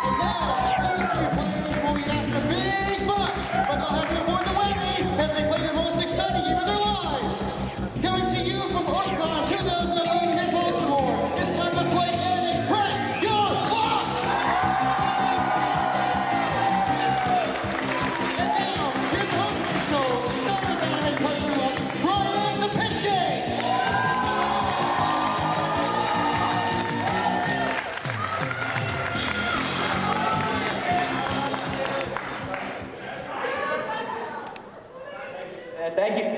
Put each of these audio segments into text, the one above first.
Now, these three players will be asked a big bucks, but they'll have to avoid the whammy as they play the most exciting game of their lives. Coming to you from Otakon 2011 in Baltimore, it's time to play and press your luck! And now, here's the host of the show, star of anime press your luck, Brian the Pitch Game!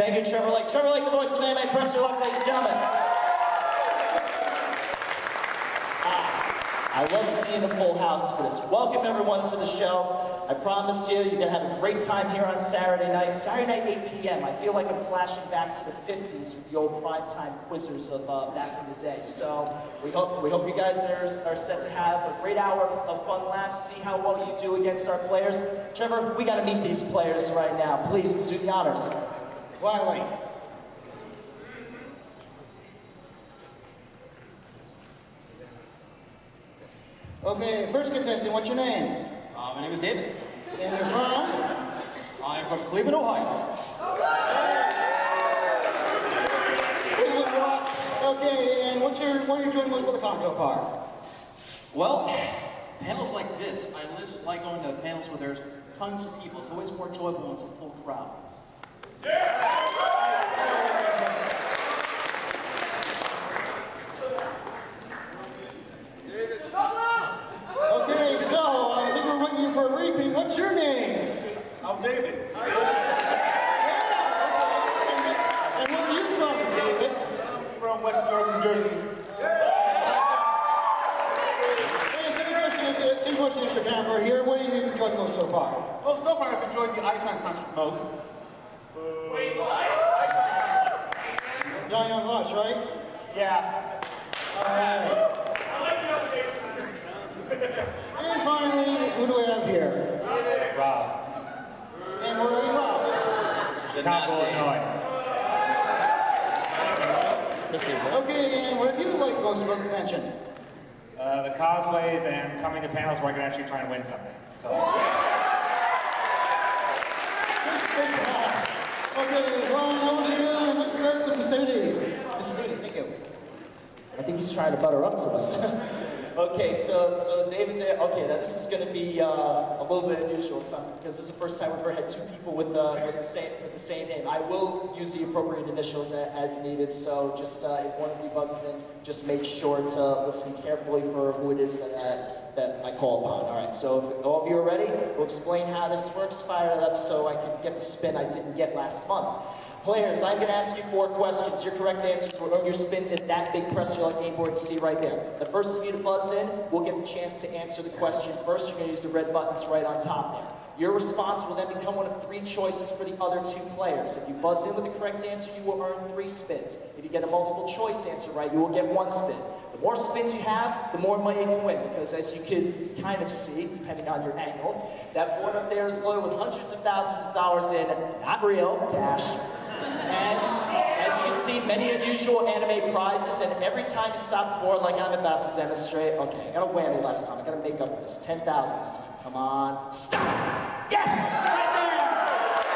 Thank you, Trevor Lake. Trevor Lake, the voice of anime. Press your luck, ladies and gentlemen. I love seeing the full house for this. Welcome everyone to the show. I promise you, you're gonna have a great time here on Saturday night. Saturday night, 8 p.m. I feel like I'm flashing back to the 50s with the old primetime quizzers of back in the day. So we hope you guys are set to have a great hour of fun laughs. See how well you do against our players. Trevor, we gotta meet these players right now. Please do the honors. Wiley. Okay, first contestant, what's your name? My name is David. And you're from? I'm from Cleveland, Ohio. Cleveland Watch. Okay, and what are you joining us with the console car? Well, panels like this, I just like going to panels where there's tons of people. It's always more enjoyable when it's a full crowd. Okay, so I think we're waiting for a repeat. What's your name? I'm David. And where are you from, David? I'm from West New York, New Jersey. Same question as your camera here. What have you enjoyed most so far? Well, so far I've enjoyed the Ice Time concert most. Johnny on Watch, right? Yeah. Alright. And finally, who do we have here? Rob. And where are you from? Chicago, Illinois. Okay, and what have you like most about the convention? The cosplays and coming to panels where I can actually try and win something. So. Okay, Ron, over to you, and let's start the festivities. Thank you. I think he's trying to butter up to us. Okay, so David, okay, now this is going to be a little bit unusual because it's the first time we've ever had two people with the same name. I will use the appropriate initials as needed, so just if one of you buzzes in, just make sure to listen carefully for who it is that I call upon. All right, so if all of you are ready, we'll explain how this works. Fire it up so I can get the spin I didn't get last month. Players, I'm going to ask you 4 questions. Your correct answers will earn your spins at that big press your luck game board you see right there. The first of you to buzz in will get the chance to answer the question first. You're going to use the red buttons right on top there. Your response will then become one of 3 choices for the other 2 players. If you buzz in with the correct answer, you will earn 3 spins. If you get a multiple choice answer right, you will get 1 spin. The more spins you have, the more money you can win, because as you can kind of see, depending on your angle, that board up there is loaded with hundreds of thousands of dollars in, not real, cash. And as you can see, many unusual anime prizes, and every time you stop the board like I'm about to demonstrate, okay, I got a whammy last time, I gotta make up for this, 10,000 this time, come on, stop! Yes! Right there!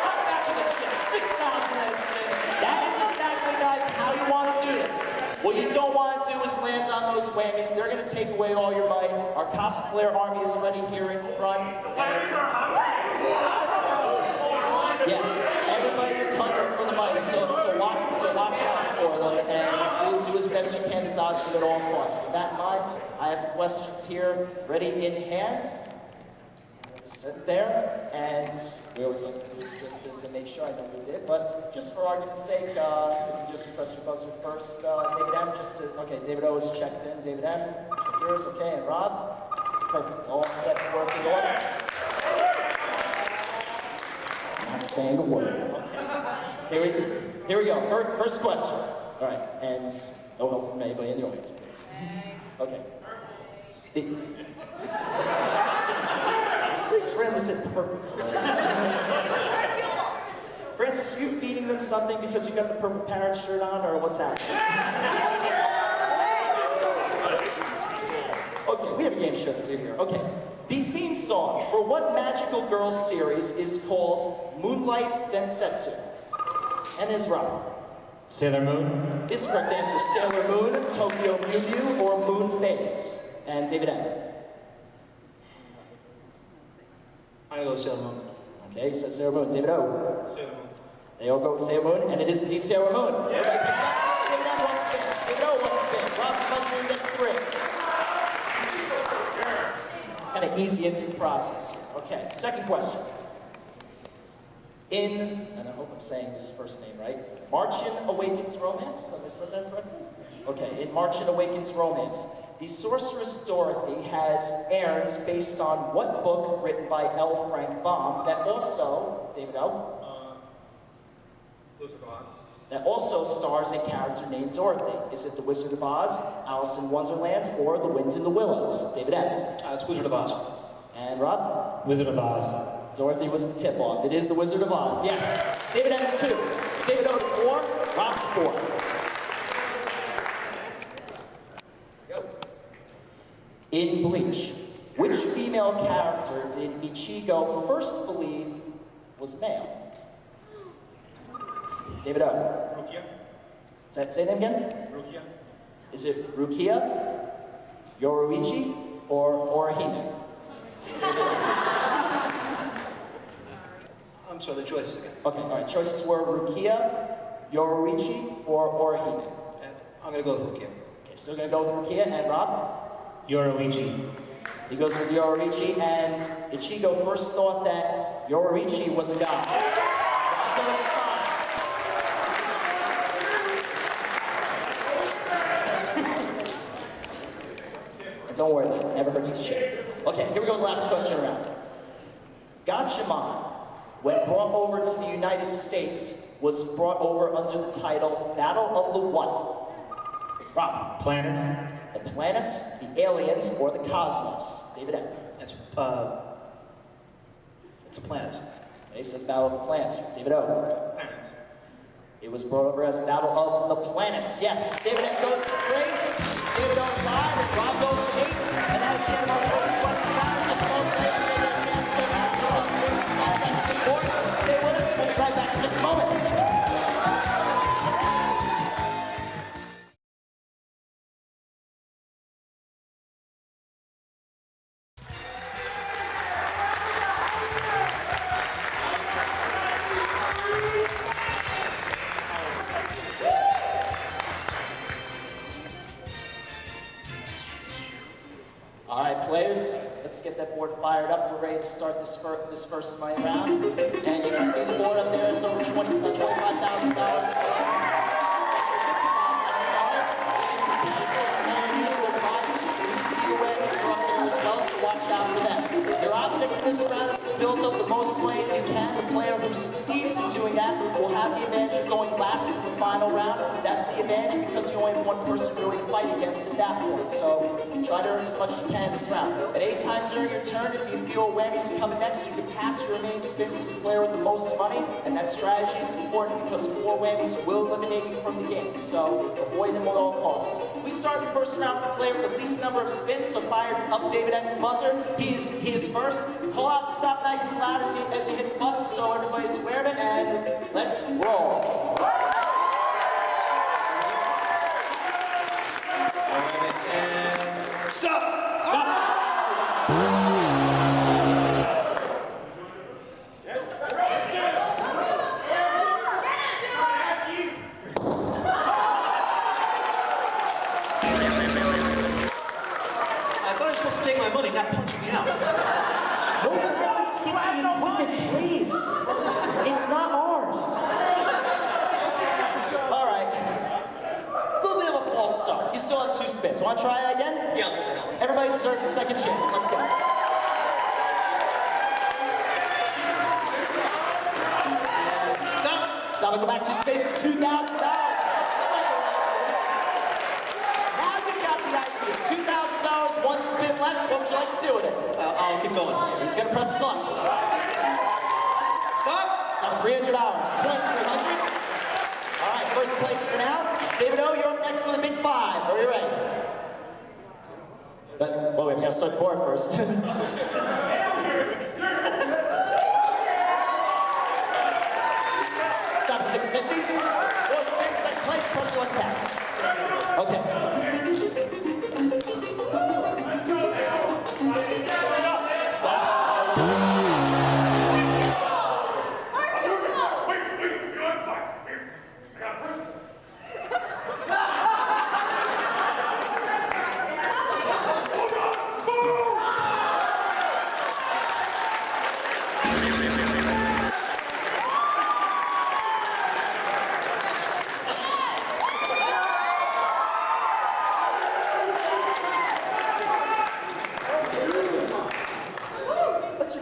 I'm back in the ship, 6,000 this spin. That is exactly, guys, how you want to do this. What you don't want to do is land on those whammies. They're gonna take away all your money. Our cosplayer army is ready here in front. The whammies are hungry! Yes, everybody is hungry for the money, so watch out for them, and do as best you can to dodge them at all costs. With that in mind, I have the questions here ready in hand. Sit there, and we always like to do this just as to make sure I know we did, but just for argument's sake, you can just press your buzzer first. David M, okay, David O is checked in. David M, check yours, okay, and Rob? Perfect, all set to work in order. Not saying a word. Okay. Here we go. First question. All right, and no help from anybody in the audience, please. Okay. So just randomly said purple. Francis, are you feeding them something because you got the purple parrot shirt on, or what's happening? Okay, we have a game show to do here. Okay. The theme song for what magical girls series is called Moonlight Densetsu? And is right. Sailor Moon. Is the correct answer Sailor Moon, Tokyo Mew Mew, or Moon Phase? And David M. I'm gonna go Sailor Moon. Okay, he says Sailor Moon. David O. Sailor Moon. They all go with Sailor Moon, and it is indeed Sailor Moon. Everybody picks up. David M wants to spin. David O wants to spin. Rob Buzzard gets 3. Kind of easy into the process here. Okay, second question. And I hope I'm saying this first name right, Martian Awakens Romance? Have I said that correctly? Okay, in Martian Awakens Romance, the sorceress Dorothy has errands based on what book written by L. Frank Baum that also, David L., Wizard of Oz. that also stars a character named Dorothy? Is it The Wizard of Oz, Alice in Wonderland, or The Winds in the Willows? David M. It's Wizard of Oz. And Rob? Wizard of Oz. Dorothy was the tip-off. It is The Wizard of Oz, yes. David M. 2. David O. 4. Rob 4. Go. In Bleach, which female character did Ichigo first believe was male? David O. Rukia. Say them again? Rukia. Is it Rukia, Yoruichi, or Orihime? I'm sorry, the choices again. Okay, all right. Choices were Rukia, Yoruichi, or Orihime. I'm gonna go with Rukia. Okay, still gonna go with Rukia, and Rob? Yoruichi. He goes with Yoruichi, and Ichigo first thought that Yoruichi was a guy. Rob goes with 5. And don't worry, it never hurts to share. Okay, here we go, the last question round. Gatchaman, when brought over to the United States, was brought over under the title Battle of the what? Rob. Planet. The planets, the aliens, or the cosmos? David M. It's a planet. He says Battle of the Planets. David O. Planet. It was brought over as Battle of the Planets. Yes, David M goes to 3, David O 5, and Rob goes to 8. And that is the end of our first question round. Just a moment, players will get a chance to answer those words and call back to the board. Stay with us. We'll be right back in just a moment. All right, players, let's get that board fired up. We're ready to start this first money round. And you can see the board up there is over $25,000. Watch out for them. Your object in this round is to build up the most money you can. The player who succeeds in doing that will have the advantage of going last to the final round. That's the advantage because you only have one person really to fight against at that point. So try to earn as much as you can this round. At any time during your turn, if you feel Whammies coming next, you can pass your remaining spins to the player with the most money. And that strategy is important because 4 Whammies will eliminate you from the game. So avoid them at all costs. We start the first round with the player with the least number of spins. So fire up David M's buzzer. He is first. Call out stop nice and loud as you hit the button so everybody's aware of it, and let's roll. And stop! Stop! Take my money, not punch me out. No violence against the equipment, please. It's not ours. All right. A little bit of a false start. You still have 2 spins. Want to try that again? Yeah. Everybody deserves a second chance. Let's go. Stop and go back to space for $2,000. Now you got the idea. $2,000, 1 spin left. What would you like to do with it? I'll keep going. He's going to press his luck. Stop! Stop, $300. 2,300. All right, first place for now. David O, you're up next with a big 5. Are you ready? But, well, wait, we gotta start the board first. Stop at 650. Four spins, second place, press your luck pass. Okay. Stop.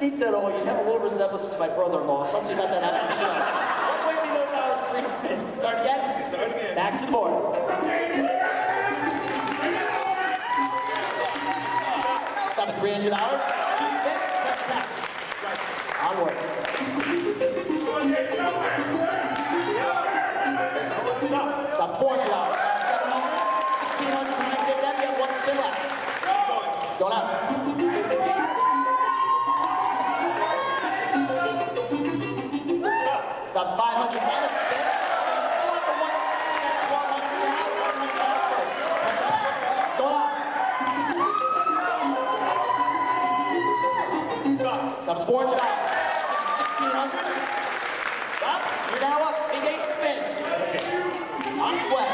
Underneath that all, you have a little resemblance to my brother-in-law. I'll talk to you about that after the show. One way we know that was 3 spins. Start again? Start again. Back to the board. Stop at $300. 2 spins, press pass. Onward. Stop at $400. $700. $1,600 behind David M. You have 1 spin left. It's going up. Stop at 500 and a spin. Still have the 1 spin at 1,200 now. 1,100 first. Press up. It's going up. Stop at $400. 1,600. Stop. You're now up. Big 8 spins. On its way.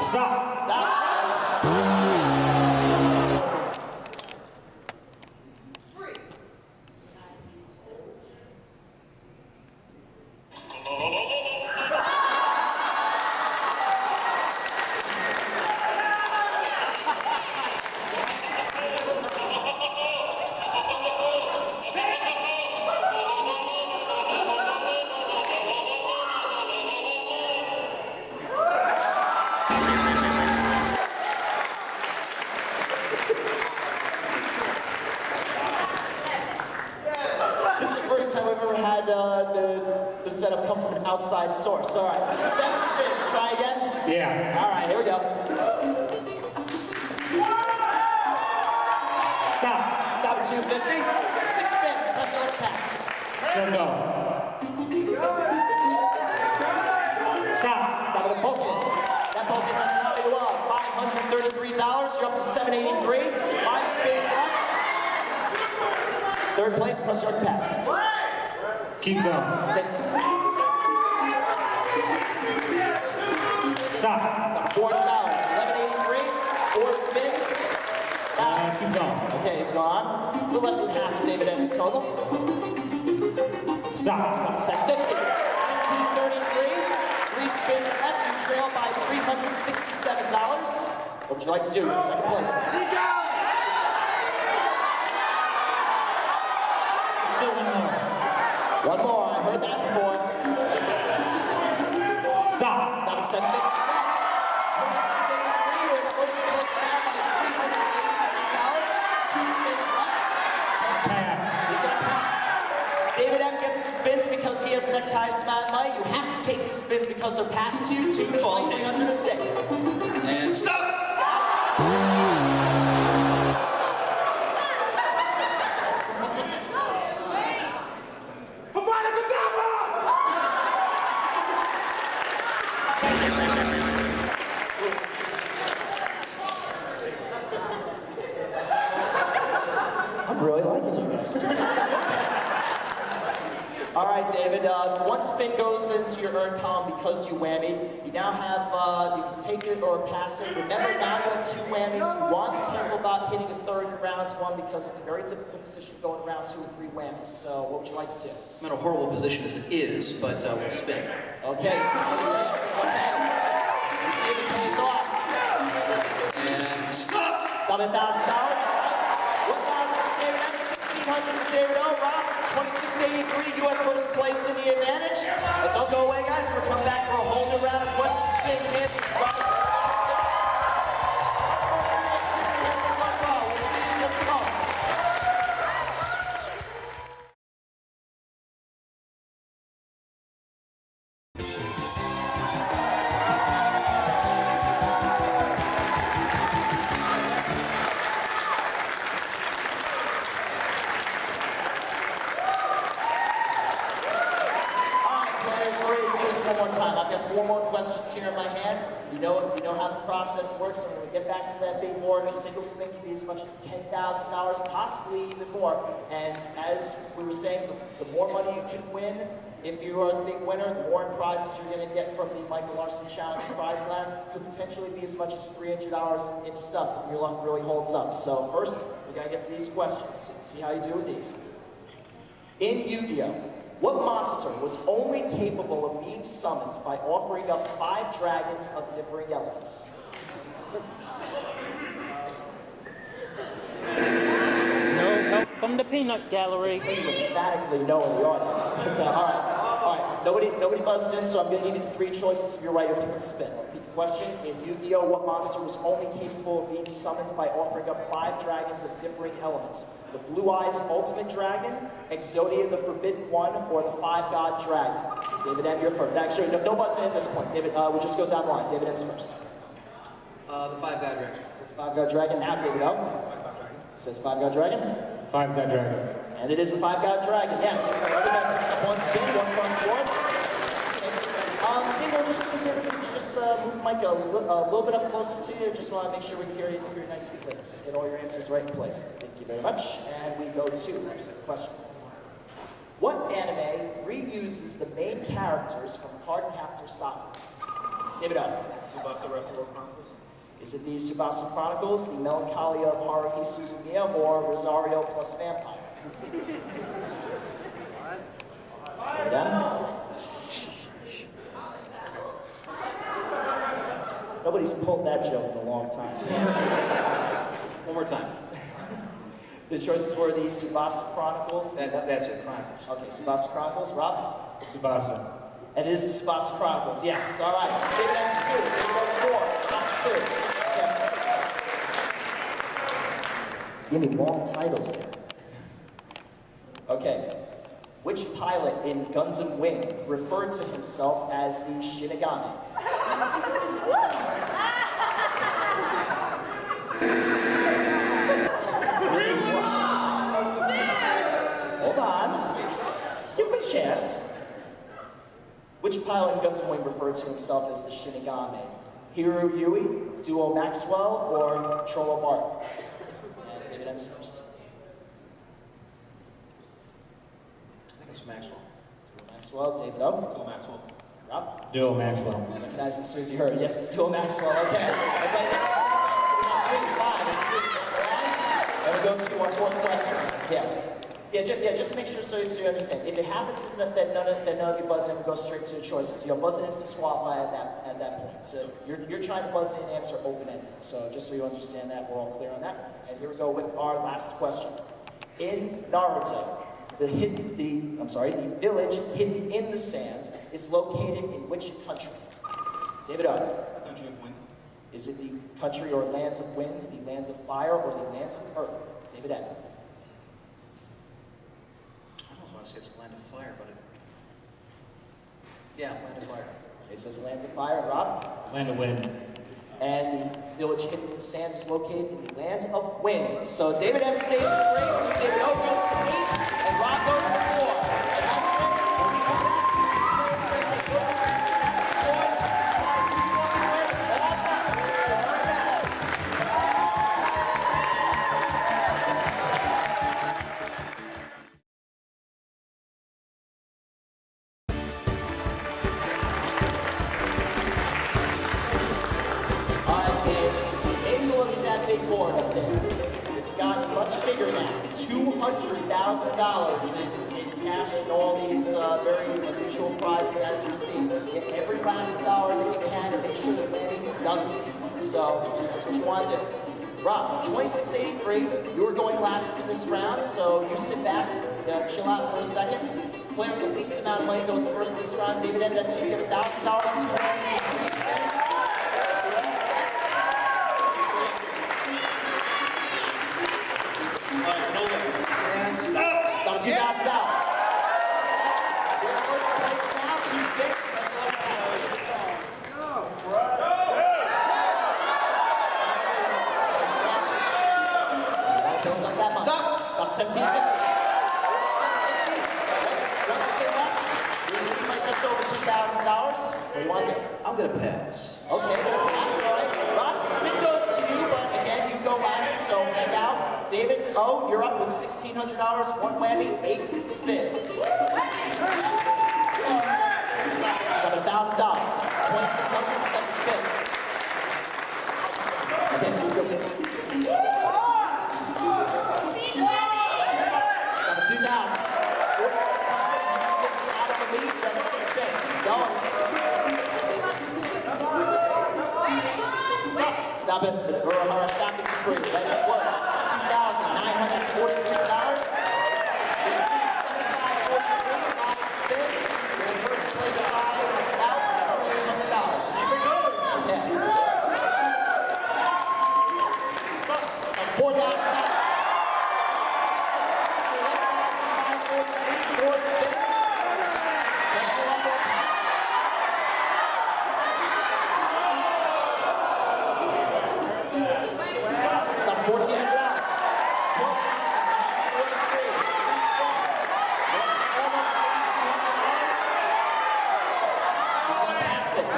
Stop. Stop. This is the first time I've ever had the setup come from an outside source. All right, 7 spins. Try again. Yeah. All right, here we go. Stop. Stop at 250. 6 spins. Press your left pass. Still go. Stop. Stop at a pumpkin. That pumpkin has a value of $533. You're up to $783. 5 spins left. 3rd place. Press your left pass. Keep going. Okay. Stop. Stop at $400. $1,183. 4 spins. Let's keep going. Okay, he's gone. A little less than half of David M's total. Stop. Stop at 750. 233. 3 spins left. You trail by $367. What would you like to do? You're in 2nd place. Still one more. One more. I heard that before. Stop. Stop at 750. 2683. You're in 1st place now by $388. 2 spins left. Pass. He's going to pass. David M gets the spins because he has the next highest amount of money. You have to take these spins because they're passed to you to $300 a stick. And stop! Stop. I'm really liking you guys. All right, David. 1 spin goes into your earn column because you whammy. You now have, you can take it or pass it. Remember, now you have 2 whammies. 1, be careful about hitting a 3rd in round 1 because it's a very difficult position going round 2 with 3 whammies. So what would you like to do? I'm in a horrible position as it is, but we'll spin. Okay, he's going to take his chances. Okay. Let's see if it pays off. And stop! Stop at $1,000. $1,000 for David M. $1,600 for David O. Rob, 2683. You have 1st place in the advantage. But don't go away, guys. We're coming back for a whole new round of questions, spins, answers, prizes. We'll see you in just a moment. one time. I've got 4 more questions here in my hands. You know how the process works. And when we get back to that big board, a single spin can be as much as $10,000, possibly even more. And as we were saying, the more money you can win, if you are the big winner, the more in prizes you're going to get from the Michael Larson Challenge prize land. Could potentially be as much as $300 in stuff if your luck really holds up. So first, we got to get to these questions. See how you do with these. In Yu-Gi-Oh! What monster was only capable of being summoned by offering up 5 dragons of differing elements? No help from the peanut gallery. I tell you emphatically no in the audience. But, all right. Nobody buzzed in, so I'm going to give you the 3 choices. If you're right, you'll pick up spin. Repeat the question. In Yu-Gi-Oh! What monster was only capable of being summoned by offering up 5 dragons of differing elements? The Blue Eyes Ultimate Dragon, Exodia the Forbidden One, or the 5-God Dragon? David M., you're first. Actually, no buzzing in at this point. David, we'll just go down the line. David M's first. The 5-God Dragon. Says 5-God Dragon. Now, David O. Says 5-God Dragon. 5-God Dragon. And it is the 5-God Dragon, yes. Once again, 1 plus 4. David, just move the mic a little bit up closer to you. Just want to make sure we can hear you nice and clear. Just get all your answers right in place. Thank you very much. And we go to the second question. What anime reuses the main characters from Cardcaptor Saga? David O. Tsubasa Wrestler Chronicles. Is it the Tsubasa Chronicles, the Melancholia of Haruhi Suzumiya, or Rosario plus Vampire? David M. Nobody's pulled that joke in a long time. One more time. The choices were the Tsubasa Chronicles. That's it, Chronicles. Okay, Tsubasa Chronicles. Rob? Tsubasa. And it is the Tsubasa Chronicles. Yes, all right. David answer 2. David answer 2. Give me long titles there. Okay. Which pilot in Guns and Wing referred to himself as the Shinigami? Hold on. Give him a chance. Which pilot in Guns and Wing referred to himself as the Shinigami? Hiru Yui, Duo Maxwell, or Trollo Bart? And David M's first. It's Maxwell. Duo Maxwell, David O. Phil Maxwell. Rob? Duo Maxwell. Recognizing Susie Hurd. Yes, it's Duo Maxwell. Okay. And we go to our fourth question. Yeah, just to make sure so you understand. If it happens that none of you buzz in, we go straight to the choices. Buzzing is disqualified at that point. So you're trying to buzz in and answer open-ended. So just so you understand that, we're all clear on that. And here we go with our last question. In Naruto, the village hidden in the sands is located in which country? David O. Country of Wind. Is it the country or lands of winds, the lands of fire, or the lands of earth? David M. I almost want to say it's Land of Fire, but yeah, Land of Fire. It says lands of fire. Rob? Land of Wind. And the village hidden in the sands is located in the lands of wind. So David M stays at 3, David O goes to 8, and Rob goes to 4. And that's it. When we come back, big board up there. It's gotten much bigger now. $200,000 in cash and all these very unusual prizes, as you see. Get every last dollar that you can and make sure that landing doesn't. So that's what you want to do. Rob, 2683, you were going last in this round, so you sit back, chill out for a second. Claire, the least amount of money goes first in this round. David M, that's you get $1,000, 2 rounds, 3 spins. Stop $2,000. Your first place now, 2 spins. Stop 1750. Once it gets up, we might just over $2,000. $3,000. What do you want to do? I'm gonna pass. Okay, gonna pass, all right. Rod, spin goes to you, but again, you go last, so hang out. David, you're up with $1,600, one whammy, 8 spins. You got $1,000, 2,607 spins. Okay, you go. Got 2,000. 4,650 out of the lead, you have 6 spins. He's going. Stop it. We're on a shopping spree. That is what? $2,943. 75.43, 5 spins. You're in first place by about $2,800. Okay. $4,000. 4 spins. That's your number. Stop $1,400.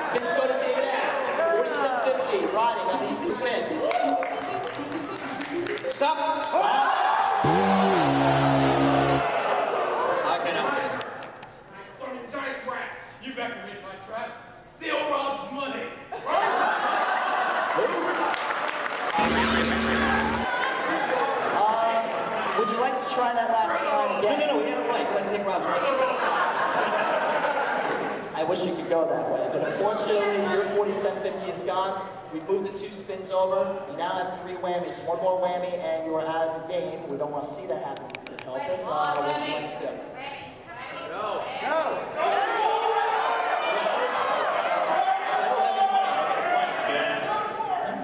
Spins go to David M. 47.50, riding on these 2 spins. Stop! Stop! I cannot. Son of giant rats! You've activated my trap. Steal Rob's money. Would you like to try that last line again? No, we got it right. Go ahead and take Rob's money. I wish you could go that way, but unfortunately, your 47.50 is gone. We moved the 2 spins over. You now have 3 whammies. One more whammy, and you are out of the game. We don't want to see that happen. Help it. What would you like to do? No.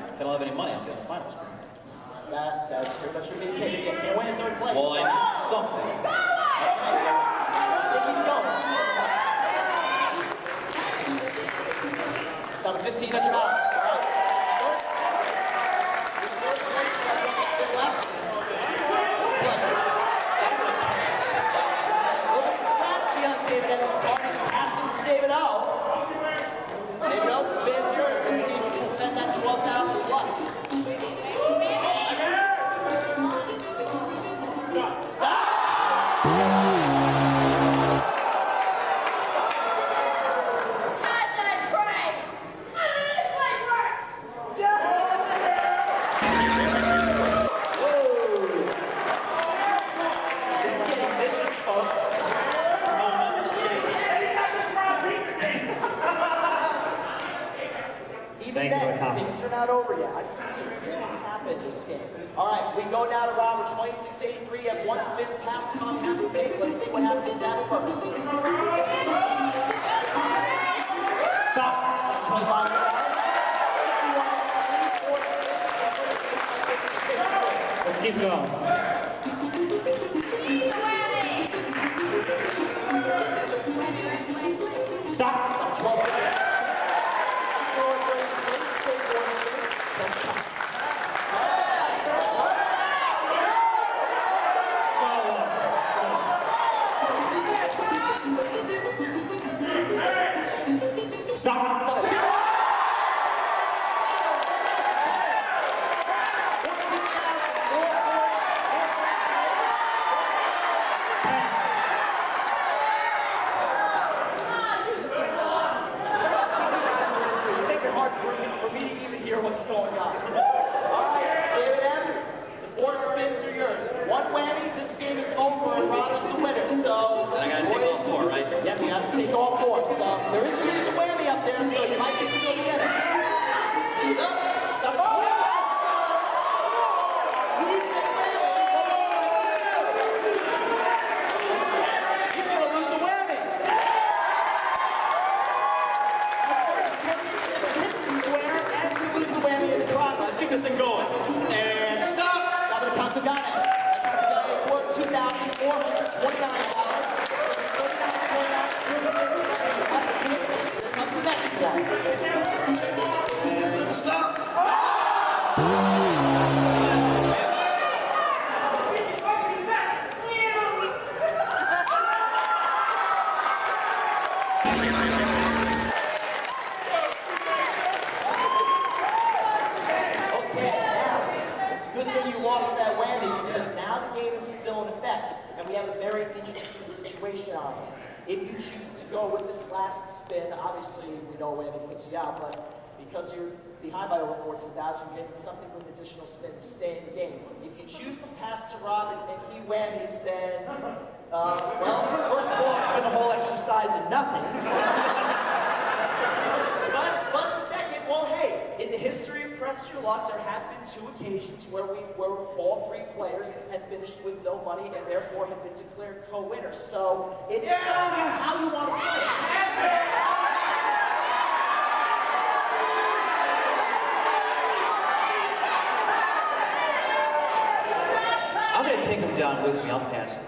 If I don't have any money, I'll get the finals. That's pretty much your big case. You can't win in 3rd place. Well, I need something. I think he's going. Stop at $1,500. All right. Third place, you have 1 spin left. Pleasure. A little bit of strategy on David M's part. He's passing to David O. David O, spin is yours. Let's see if you can defend that 12,000 plus. Stop! This is getting vicious, folks. Even Thank you for the then, comments. things are not over yet. I've seen some things happen in this game. All right, we go now to Robert, 26.83. You have 1 spin past time you have to take. Let's see what happens with that first. Stop. 25. Let's keep going. Stop. 12. Stop. Make it hard for me to even hear what's going on. All right, David M, the 4 spins are yours. 1 whammy, this game is over, and Rob is the winner. So And I gotta take all 4, right? Yep, you have to take all 4. So there is a whammy up there, so you might be still get it. So, he's gonna lose a whammy. Square and to lose a whammy in the process. Let's keep this thing going. And stop! Stop it, Kakagane. Kakagane is worth $2,429. Here comes the next one. Stop! lost that whammy because now the game is still in effect, and we have a very interesting situation on hands. If you choose to go with this last spin, obviously we know whammy puts you out, but because you're behind by over 14,000, you're getting something with additional spin to stay in the game. If you choose to pass to Rob and he whammies, then, well, first of all, it's been a whole exercise in nothing. But second, well, hey, in the history of Press Your Luck, there have been 2 occasions where all 3 players have finished with no money and therefore have been declared co-winners. So it's up to you how you want to play it. I'm going to take him down with me. I'll pass him.